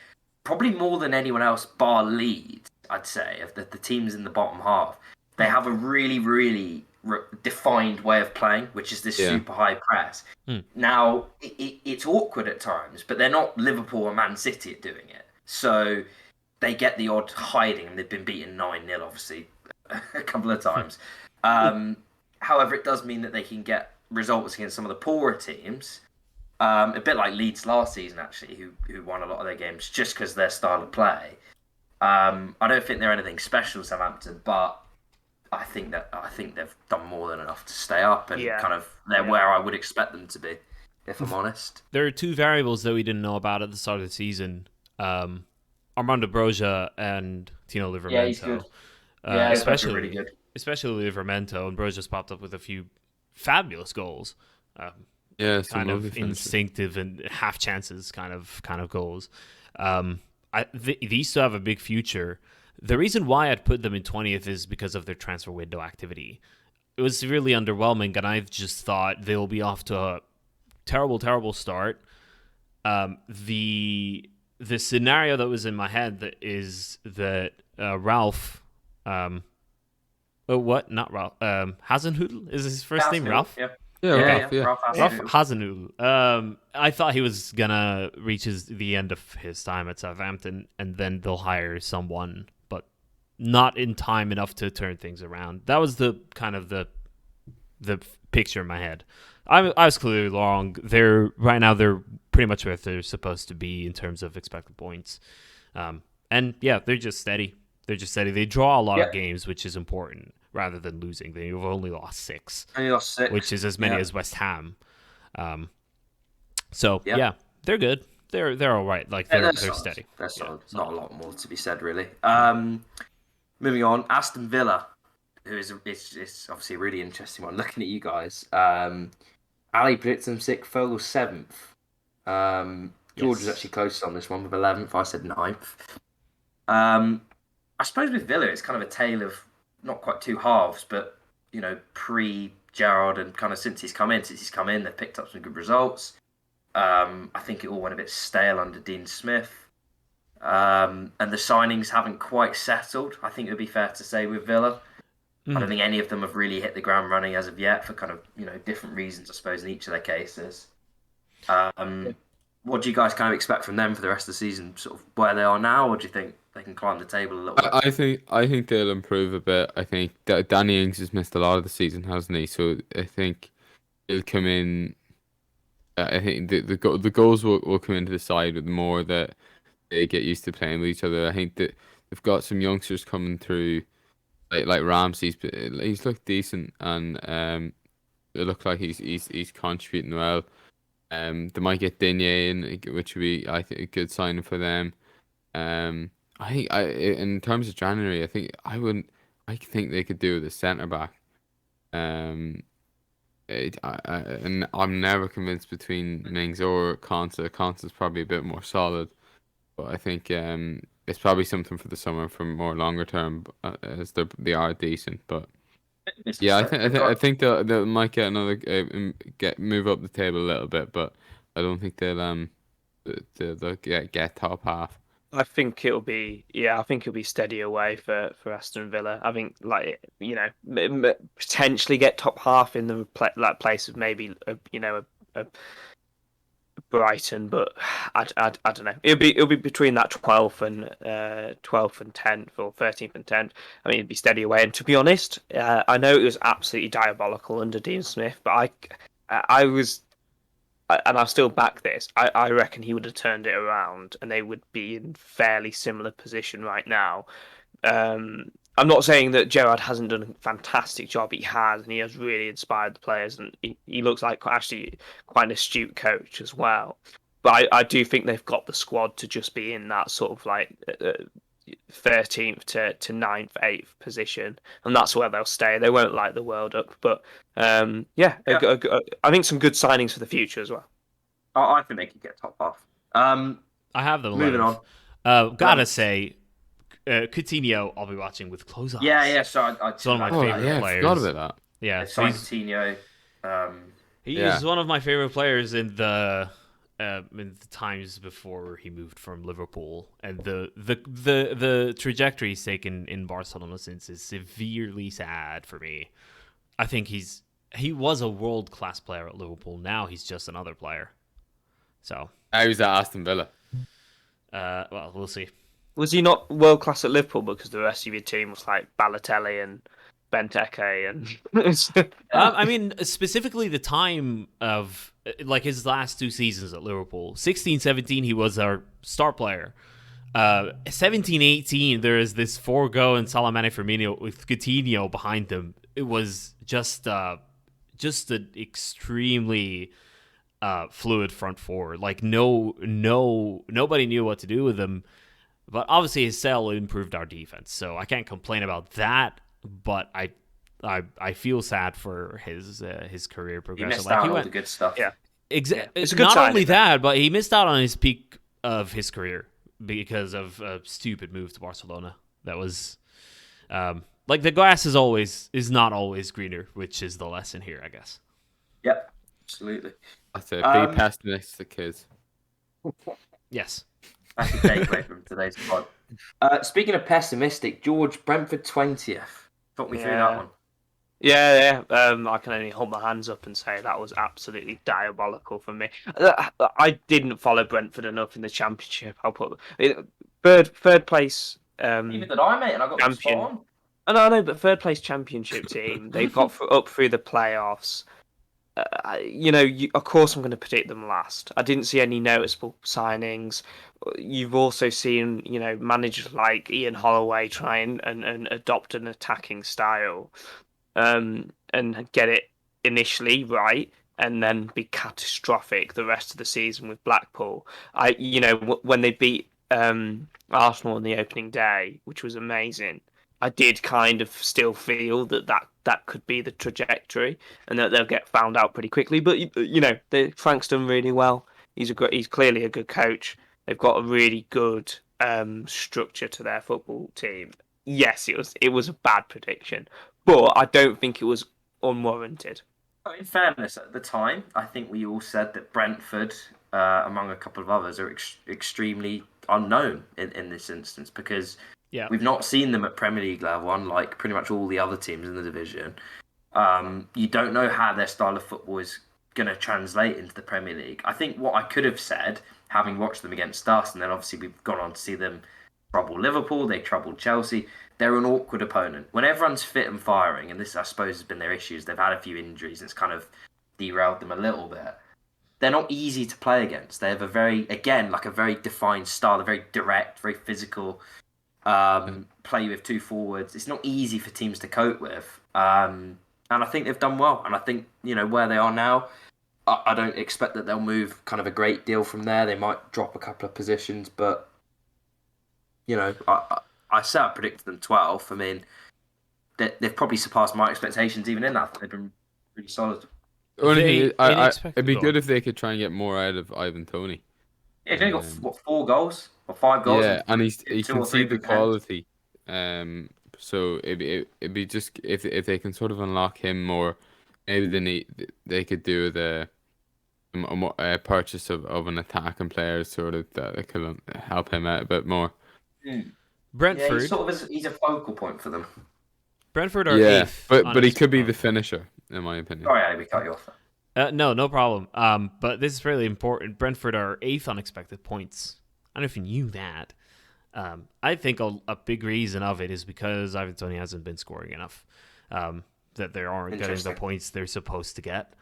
probably more than anyone else, bar Leeds, I'd say, of the teams in the bottom half, they have a really, really defined way of playing, which is this super high press. Now, it's awkward at times, but they're not Liverpool or Man City at doing it. So they get the odd hiding, and they've been beaten 9-0, obviously, a couple of times. However, it does mean that they can get results against some of the poorer teams, a bit like Leeds last season, actually, who won a lot of their games just because of their style of play. I don't think they're anything special, Southampton, but I think they've done more than enough to stay up, and they're where I would expect them to be, if I'm honest. There are two variables that we didn't know about at the start of the season. Armando Broja and Tino Livramento. Yeah, he's good. Especially really good. Especially Livramento, and Broja's popped up with a few fabulous goals. Kind of instinctive and half chances kind of goals. These two have a big future. The reason why I'd put them in 20th is because of their transfer window activity. It was severely underwhelming, and I just thought they'll be off to a terrible start. The scenario that was in my head is that Ralph, not Ralph, Hasenhüttl is his first name, Ralph? Ralph Hasenhüttl. I thought he was gonna reach the end of his time at Southampton, and then they'll hire someone. But not in time enough to turn things around. That was the kind of the picture in my head. I was clearly wrong. They're pretty much where they're supposed to be in terms of expected points. And yeah, they're just steady. They draw a lot of games, which is important rather than losing. They've only lost 6. Which is as many as West Ham. So yeah, they're good. They're all right. Like they're steady. They're solid. Not a lot more to be said, really. Moving on, Aston Villa, who is it's obviously a really interesting one. Looking at you guys, Ali predicts them 6th, Fogel 7th. George was actually closest on this one with 11th. I said 9th. I suppose with Villa, it's kind of a tale of not quite two halves, but pre-Gerrard and kind of since he's come in, they've picked up some good results. I think it all went a bit stale under Dean Smith. And the signings haven't quite settled, I think it would be fair to say, with Villa. I don't think any of them have really hit the ground running as of yet for kind of, different reasons, I suppose, in each of their cases. What do you guys kind of expect from them for the rest of the season, sort of where they are now, or do you think they can climb the table a little bit? I think they'll improve a bit. I think Danny Ings has missed a lot of the season, hasn't he? So I think he'll come in. I think the goals will come into the side with the more that they get used to playing with each other. I think that they've got some youngsters coming through, like Ramsey's. He's looked decent, and it looked like he's contributing well. They might get Digne in, which would be, I think, a good sign for them. I think in terms of January, I think they could do with a centre back. And I'm never convinced between Mings or Konsa. Konsa's probably a bit more solid, but I think it's probably something for the summer for more longer term, as they are decent. But yeah, I think they might get another move up the table a little bit, but I don't think they'll get top half. I think it'll be steady away for Aston Villa. I think potentially get top half in the place of maybe a Brighton, but I don't know. It'll be between that 12th and 10th, or 13th and 10th. I mean, it'd be steady away. And to be honest, I know it was absolutely diabolical under Dean Smith, but I was, and I'll still back this. I reckon he would have turned it around, and they would be in fairly similar position right now. I'm not saying that Gerrard hasn't done a fantastic job. He has, and he has really inspired the players, and he looks like actually quite an astute coach as well. But I do think they've got the squad to just be in that sort of like 13th to 9th, 8th position, and that's where they'll stay. They won't light the world up, but I think some good signings for the future as well. I think they could get top half. I have them. Moving on. Gotta say, Coutinho, I'll be watching with close eyes. Yeah. So it's one of my favorite players. Forgot about that. Yeah, so Coutinho. He's one of my favorite players in the times before he moved from Liverpool, and the trajectory he's taken in Barcelona since is severely sad for me. I think he was a world-class player at Liverpool. Now he's just another player. So I was at Aston Villa. Well, we'll see. Was he not world class at Liverpool because the rest of your team was like Balotelli and Benteke and? I mean, specifically the time of like his last 2 seasons at Liverpool, 16-17, he was our star player. 17-18, there is this four-go and Salah, Mane, Firmino with Coutinho behind them. It was just an extremely fluid front four. Like nobody knew what to do with him. But obviously his sale improved our defense, so I can't complain about that. But I feel sad for his career progression. He missed out on the good stuff. Yeah, exactly. It's not only that, but he missed out on his peak of his career because of a stupid move to Barcelona. That was like the grass is not always greener, which is the lesson here, I guess. Yep, absolutely. That's it. Be pessimistic, kids. That's Yes. a takeaway from today's pod. Speaking of pessimistic, George, Brentford 20th. Talk me through that one. Yeah. I can only hold my hands up and say that was absolutely diabolical for me. I didn't follow Brentford enough in the Championship. I'll put third place Neither did I, mate, and I got them spot on. I know, but third place championship team. They've got up through the playoffs. Of course I'm going to predict them last. I didn't see any noticeable signings. You've also seen, managers like Ian Holloway try and adopt an attacking style, and get it initially right, and then be catastrophic the rest of the season with Blackpool. When they beat Arsenal on the opening day, which was amazing, I did kind of still feel that could be the trajectory, and that they'll get found out pretty quickly. But Frank's done really well. He's clearly a good coach. They've got a really good structure to their football team. Yes, it was a bad prediction, but I don't think it was unwarranted. In fairness, at the time, I think we all said that Brentford, among a couple of others, are extremely unknown in this instance, because we've not seen them at Premier League level, unlike pretty much all the other teams in the division. You don't know how their style of football is going to translate into the Premier League. I think what I could have said, having watched them against us, and then obviously we've gone on to see them trouble Liverpool, they troubled Chelsea. They're an awkward opponent. When everyone's fit and firing, and this, I suppose, has been their issues, they've had a few injuries, and it's kind of derailed them a little bit. They're not easy to play against. They have a very defined style, a very direct, very physical play with two forwards. It's not easy for teams to cope with. And I think they've done well. And I think, where they are now, I don't expect that they'll move kind of a great deal from there. They might drop a couple of positions, but, I said I predicted them 12th. I mean, they've probably surpassed my expectations even in that. They've been really solid. It'd be good if they could try and get more out of Ivan Toney. Yeah, he's only got 4 goals or 5 goals. Yeah, and he can see the quality. So it'd be just if they can sort of unlock him more, maybe they could do a purchase of an attacking player sort of that could help him out a bit more. Brentford, he's a focal point for them. Brentford are 8th, but he could be the finisher, in my opinion. Sorry, Ali, we cut you off. No problem. But this is really important. Brentford are 8th on expected points. I don't know if you knew that. I think a big reason of it is because Ivan Toney hasn't been scoring enough. That they aren't getting the points they're supposed to get.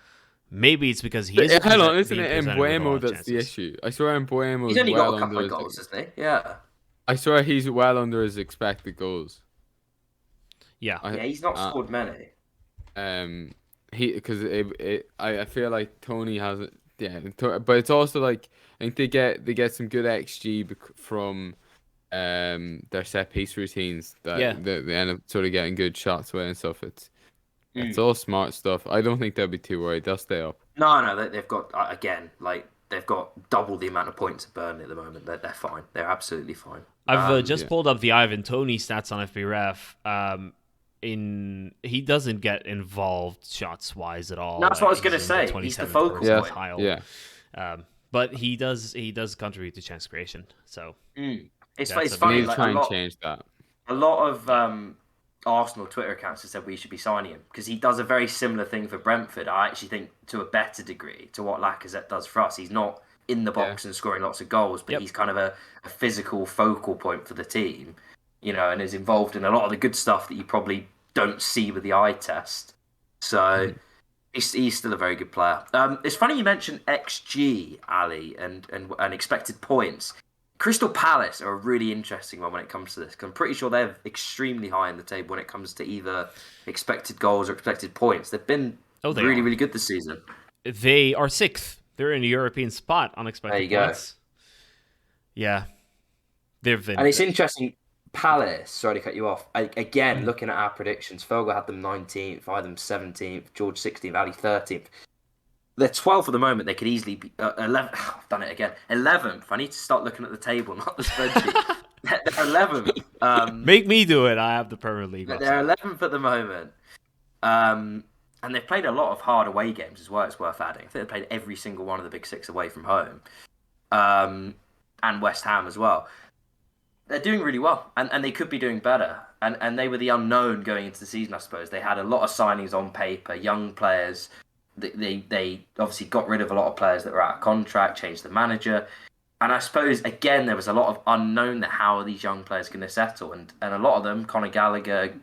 Maybe it's because he is. Hold on, isn't it Mbeumo that's the issue? I swear Mbeumo. He's only got a couple of goals, isn't he? Yeah. I swear he's well under his expected goals. Yeah. He's not scored many. I feel like Tony has it. Yeah, but it's also like I think they get some good XG from their set piece routines that they end up sort of getting good shots away and stuff. It's all smart stuff. I don't think they'll be too worried. They'll stay up. No, they've got they've got double the amount of points at Burnley at the moment. They're fine. They're absolutely fine. I've just pulled up the Ivan Toney stats on FBref. He doesn't get involved shots wise at all. That's what I was going to say. He's the focal point. Yeah. But he does contribute to chance creation. So it's funny. Like, try and change that. A lot of Arsenal Twitter accounts have said we should be signing him because he does a very similar thing for Brentford. I actually think to a better degree to what Lacazette does for us. He's not in the box and scoring lots of goals, but he's kind of a physical focal point for the team, and is involved in a lot of the good stuff that you probably don't see with the eye test. So he's still a very good player. It's funny you mentioned XG, Ali, and expected points. Crystal Palace are a really interesting one when it comes to this. I'm pretty sure they're extremely high in the table when it comes to either expected goals or expected points. They've been really good this season. They are 6th. They're in a European spot on expected points. Yeah. They've been. And it's interesting. Palace, sorry to cut you off. Again, looking at our predictions, Fergal had them 19th, I had them 17th, George 16th, Ali 13th. They're 12th at the moment. They could easily be 11th. I've done it again. 11th. I need to start looking at the table, not the spreadsheet. They're 11th. Make me do it. I have the Premier League. They're 11th at the moment. And they've played a lot of hard away games as well, it's worth adding. I think they've played every single one of the big 6 away from home. And West Ham as well. They're doing really well, and they could be doing better. And they were the unknown going into the season, I suppose. They had a lot of signings on paper, young players. They obviously got rid of a lot of players that were out of contract, changed the manager, And I suppose, again, there was a lot of unknown that how are these young players going to settle. And a lot of them, Conor Gallagher,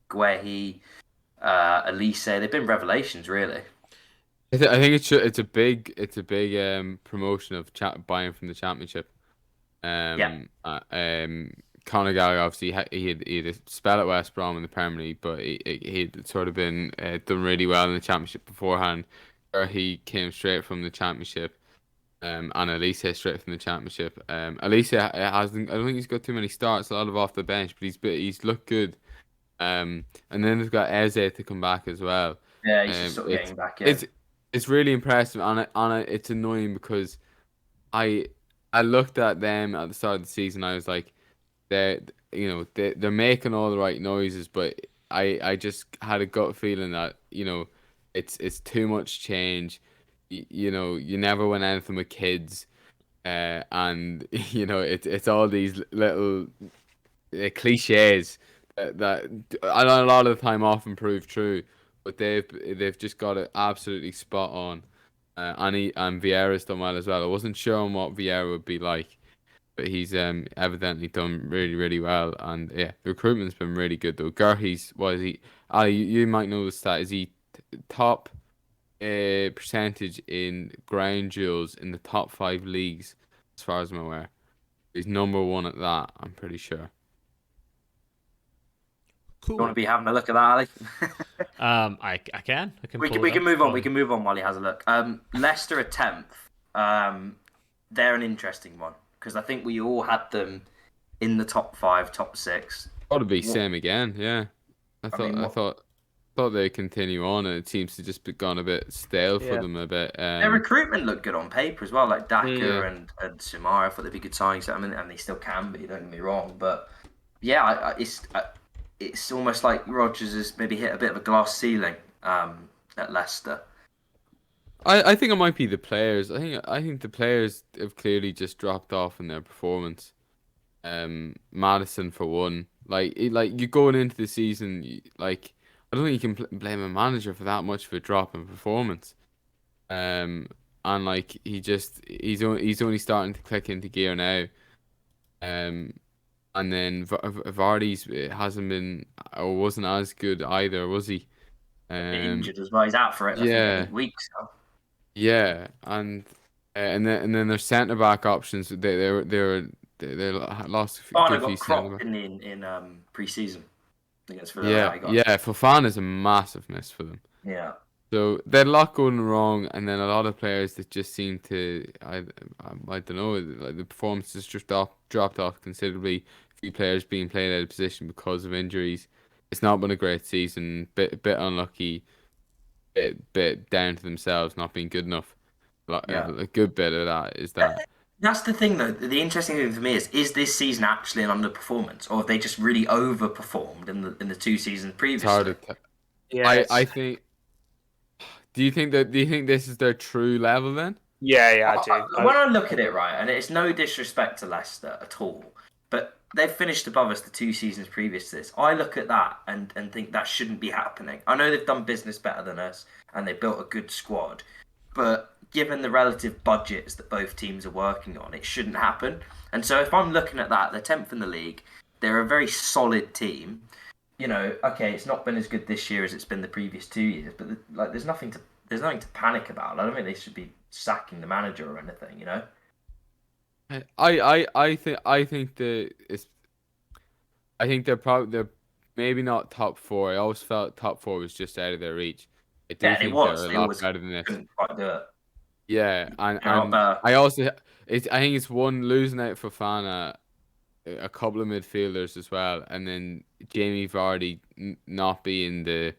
Guehi, Elise, they've been revelations, really. I think it's a big promotion of buying from the Championship. Conor Gallagher, obviously, he had a spell at West Brom in the Premier League, but he'd sort of been done really well in the Championship beforehand. He came straight from the Championship, and Elise straight from the Championship. Elise hasn't. I don't think he's got too many starts, a lot of off the bench, but he's looked good. And then they've got Eze to come back as well. Yeah, he's just sort of getting back in. It's really impressive, and it's annoying because I looked at them at the start of the season. I was like, they're making all the right noises, but I just had a gut feeling that it's too much change. You never win anything with kids, and it's all these little cliches that a lot of the time often prove true, but they've just got it absolutely spot on. And Vieira's done well as well. I wasn't sure on what Vieira would be like, but he's evidently done really, really well. And yeah, the recruitment's been really good though. Gurhi's, what is he? Ali, you might know the stat. Is he top percentage in ground duels in the top 5 leagues, as far as I'm aware? He's number 1 at that, I'm pretty sure. Cool. You want to be having a look at that, Ali? I can. We can move on. We can move on while he has a look. Leicester are 10th. They're an interesting one because I think we all had them in the top 5, top 6. Ought to be same again. Yeah, I thought they'd continue on, and it seems to just be gone a bit stale for them a bit. Their recruitment looked good on paper as well, like Daka and Sumar. I thought they'd be good signings. I mean, and they still can be. Don't get me wrong, but yeah, it's almost like Rodgers has maybe hit a bit of a glass ceiling at Leicester. I think it might be the players. I think the players have clearly just dropped off in their performance. Maddison for one, like you going into the season, like I don't think you can blame a manager for that much of a drop in performance. And like he's only starting to click into gear now. And then Vardy's hasn't been or wasn't as good either, was he? Injured as well. He's out for it. I think 8 weeks now. Yeah, and then their centre back options. They lost a few. Fofana got cropped in pre-season against Villa. Yeah. Fofana's a massive miss for them. Yeah. So they had a lot going wrong, and then a lot of players that just seem to I don't know, like the performances just dropped off considerably. A few players being played out of position because of injuries. It's not been a great season. Bit unlucky. Bit down to themselves not being good enough. A good bit of that is that. That's the thing, though. The interesting thing for me is this season actually an underperformance, or have they just really overperformed in the 2 seasons previously? It's hard to I think. Do you think this is their true level then? Yeah, I do. When I look at it, right, and it's no disrespect to Leicester at all, but they've finished above us the 2 seasons previous to this. I look at that and think that shouldn't be happening. I know they've done business better than us and they built a good squad, but given the relative budgets that both teams are working on, it shouldn't happen. And so if I'm looking at that, they're 10th in the league. They're a very solid team. Okay, it's not been as good this year as it's been the previous 2 years, but there's nothing to panic about. I don't think they should be sacking the manager or anything. I think they're maybe not top 4. I always felt top 4 was just out of their reach. I do think they're a lot better than this. Couldn't quite do it. Yeah, and I think it's one losing out for Fofana, a couple of midfielders as well, and then Jamie Vardy not being the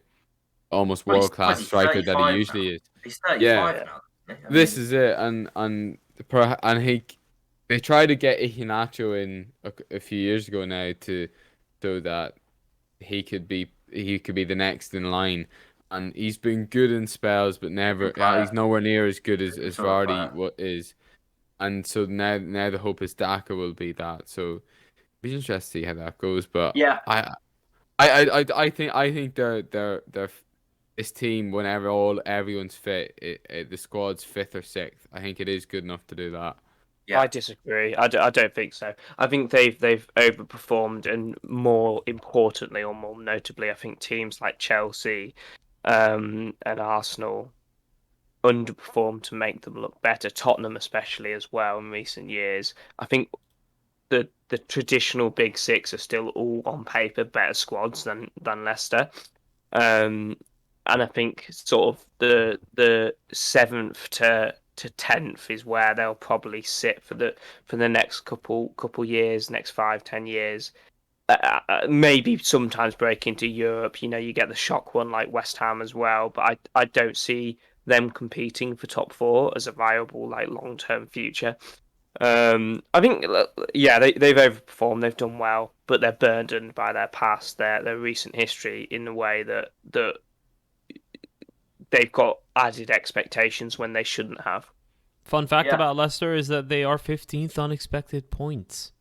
almost world-class striker that he usually is. He's 35 now. This is it, and they tried to get Iheanacho in a few years ago now so that he could be the next in line, and he's been good in spells, but he's nowhere near as good as Vardy is, and so now the hope is Daka will be that. So it'll be interesting to see how that goes, but yeah, I think they're this team, whenever everyone's fit, the squad's 5th or 6th. I think it is good enough to do that. Yeah. I disagree. I don't think so. I think they've overperformed, and more importantly, or more notably, I think teams like Chelsea and Arsenal underperformed to make them look better. Tottenham, especially, as well in recent years. I think the traditional big six are still all on paper better squads than Leicester. And I think sort of the seventh to 10th is where they'll probably sit for the next couple years, next 5-10 years. Maybe sometimes break into Europe. You get the shock one like West Ham as well, but I don't see them competing for top four as a viable like long term future. I think they've overperformed, they've done well, but they're burdened by their past, their recent history in the way that they've got added expectations when they shouldn't have. Fun fact about Leicester is that they are 15th on expected points.